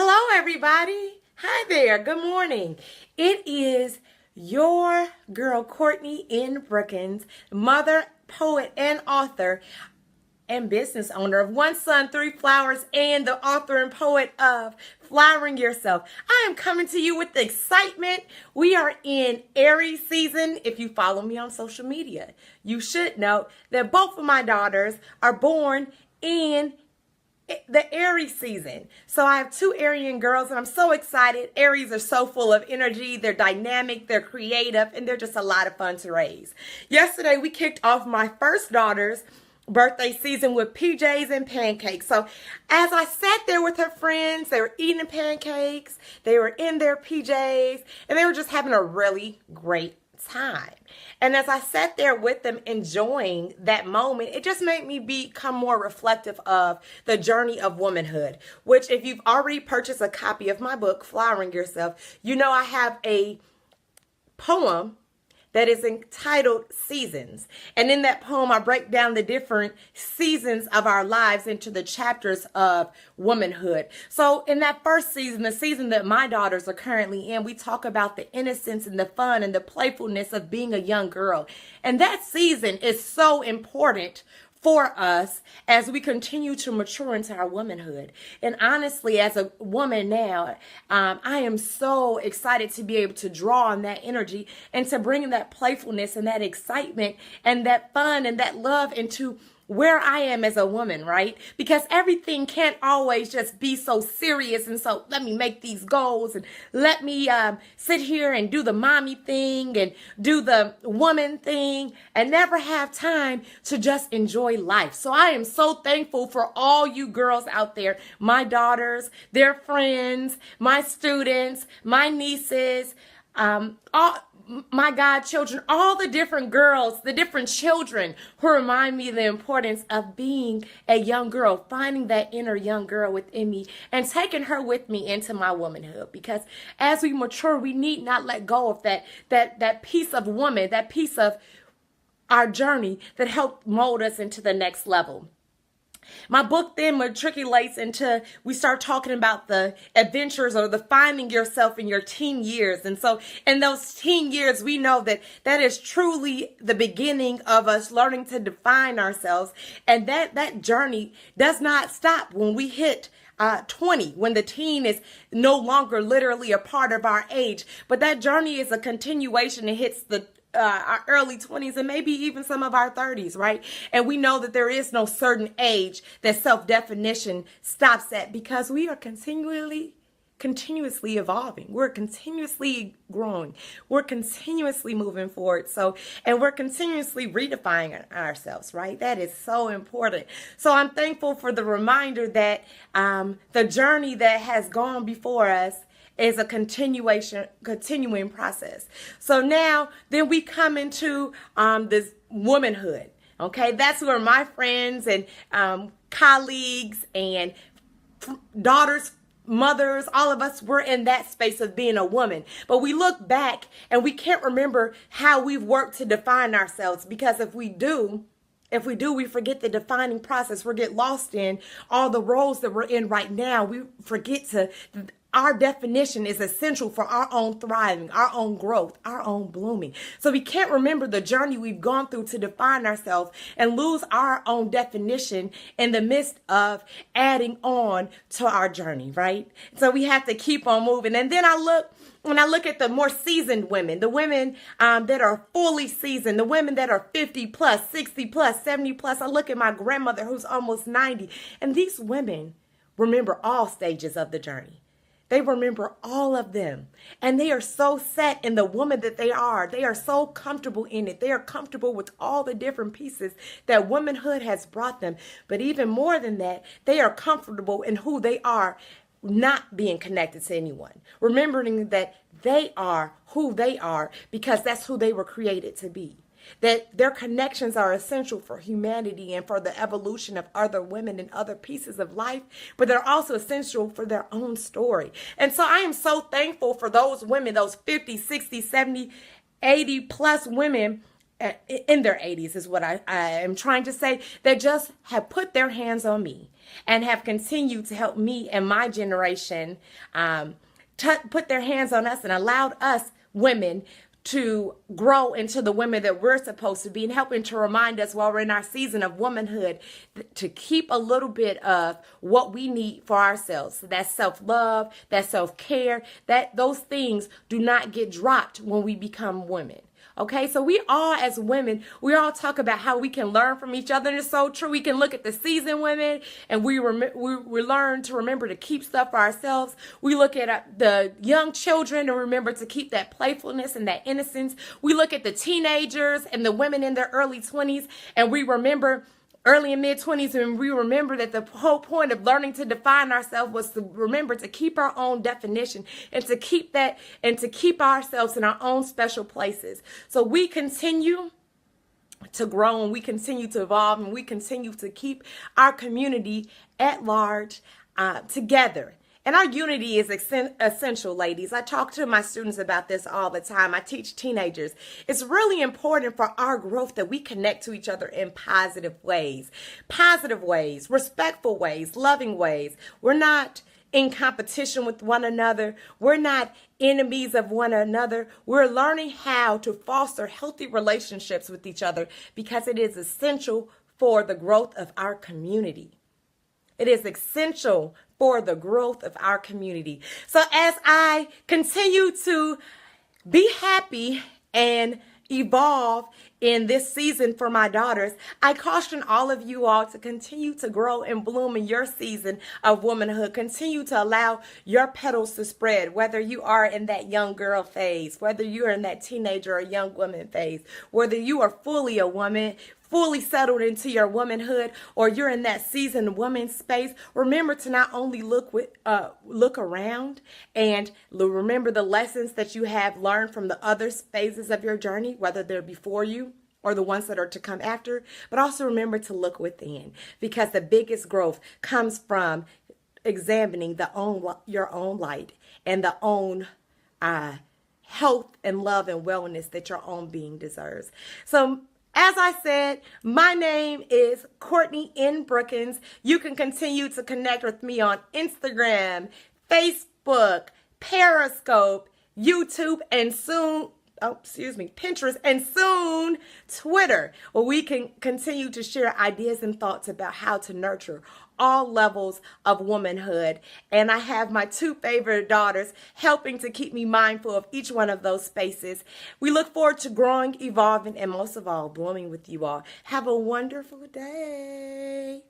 Hello, everybody. Hi there. Good morning. It is your girl, Courtney N. Brookins, mother, poet, and author, and business owner of One Sun, Three Flowers, and the author and poet of Flowering Yourself. I am coming to you with excitement. We are in Aries season. If you follow me on social media, you should know that both of my daughters are born in the Aries season. So I have two Arian girls and I'm so excited. Aries are so full of energy. They're dynamic, they're creative, and they're just a lot of fun to raise. Yesterday we kicked off my first daughter's birthday season with PJs and pancakes. So as I sat there with her friends, they were eating pancakes, they were in their PJs, and they were just having a really great time. And as I sat there with them enjoying that moment, it just made me become more reflective of the journey of womanhood, which if you've already purchased a copy of my book, Flowering Yourself, you know I have a poem that is entitled Seasons. And in that poem, I break down the different seasons of our lives into the chapters of womanhood. So in that first season, the season that my daughters are currently in, we talk about the innocence and the fun and the playfulness of being a young girl. And that season is so important for us as we continue to mature into our womanhood. And honestly, as a woman now, I am so excited to be able to draw on that energy and to bring that playfulness and that excitement and that fun and that love into where I am as a woman, right? Because everything can't always just be so serious and so let me make these goals and let me sit here and do the mommy thing and do the woman thing and never have time to just enjoy life. So I am so thankful for all you girls out there, my daughters, their friends, my students, my nieces, all my godchildren, all the different girls, the different children who remind me of the importance of being a young girl, finding that inner young girl within me and taking her with me into my womanhood. Because as we mature, we need not let go of that piece of woman, that piece of our journey that helped mold us into the next level. My book then matriculates into, we start talking about the adventures or the finding yourself in your teen years. And so in those teen years, we know that that is truly the beginning of us learning to define ourselves. And that journey does not stop when we hit 20, when the teen is no longer literally a part of our age. But that journey is a continuation. It hits our early 20s and maybe even some of our 30s, right? And we know that there is no certain age that self-definition stops at because we are continuously evolving. We're continuously growing. We're continuously moving forward. And we're continuously redefining ourselves, right? That is so important. So I'm thankful for the reminder that the journey that has gone before us is a continuing process. So now, then we come into this womanhood. Okay, that's where my friends and colleagues and daughters, mothers, all of us were in that space of being a woman. But we look back and we can't remember how we've worked to define ourselves, because if we do, we forget the defining process. We get lost in all the roles that we're in right now. We forget our definition is essential for our own thriving, our own growth, our own blooming. So we can't remember the journey we've gone through to define ourselves and lose our own definition in the midst of adding on to our journey, right? So we have to keep on moving. And then when I look at the more seasoned women, the women that are fully seasoned, the women that are 50 plus, 60 plus, 70 plus, I look at my grandmother who's almost 90, and these women remember all stages of the journey. They remember all of them. And they are so set in the woman that they are. They are so comfortable in it. They are comfortable with all the different pieces that womanhood has brought them. But even more than that, they are comfortable in who they are, not being connected to anyone. Remembering that they are who they are because that's who they were created to be. That their connections are essential for humanity and for the evolution of other women and other pieces of life, but they're also essential for their own story. And so I am so thankful for those women, those 50, 60, 70, 80 plus women in their 80s is what I am trying to say, that just have put their hands on me and have continued to help me and my generation put their hands on us and allowed us women to grow into the women that we're supposed to be, and helping to remind us while we're in our season of womanhood to keep a little bit of what we need for ourselves. So that self-love, that self-care, that those things do not get dropped when we become women. Okay, so we all as women, we all talk about how we can learn from each other. And it's so true. We can look at the seasoned women and we learn to remember to keep stuff for ourselves. We look at the young children and remember to keep that playfulness and that innocence. We look at the teenagers and the women in their early 20s and we remember early and mid 20s, and we remember that the whole point of learning to define ourselves was to remember to keep our own definition and to keep that and to keep ourselves in our own special places. So we continue to grow and we continue to evolve and we continue to keep our community at large together. And our unity is essential, ladies. I talk to my students about this all the time. I teach teenagers. It's really important for our growth that we connect to each other in positive ways, respectful ways, loving ways. We're not in competition with one another. We're not enemies of one another. We're learning how to foster healthy relationships with each other because it is essential for the growth of our community. It is essential for the growth of our community. So as I continue to be happy and evolve in this season for my daughters, I caution all of you all to continue to grow and bloom in your season of womanhood. Continue to allow your petals to spread, whether you are in that young girl phase, whether you are in that teenager or young woman phase, whether you are fully a woman, fully settled into your womanhood, or you're in that seasoned woman space. Remember to not only look around and remember the lessons that you have learned from the other phases of your journey, whether they're before you or the ones that are to come after, but also remember to look within, because the biggest growth comes from examining your own light and the own health and love and wellness that your own being deserves. So as I said, my name is Courtney N. Brookins. You can continue to connect with me on Instagram, Facebook, Periscope, YouTube, and Pinterest, and soon Twitter, where we can continue to share ideas and thoughts about how to nurture all levels of womanhood. And I have my two favorite daughters helping to keep me mindful of each one of those spaces. We look forward to growing, evolving, and most of all, blooming with you all. Have a wonderful day.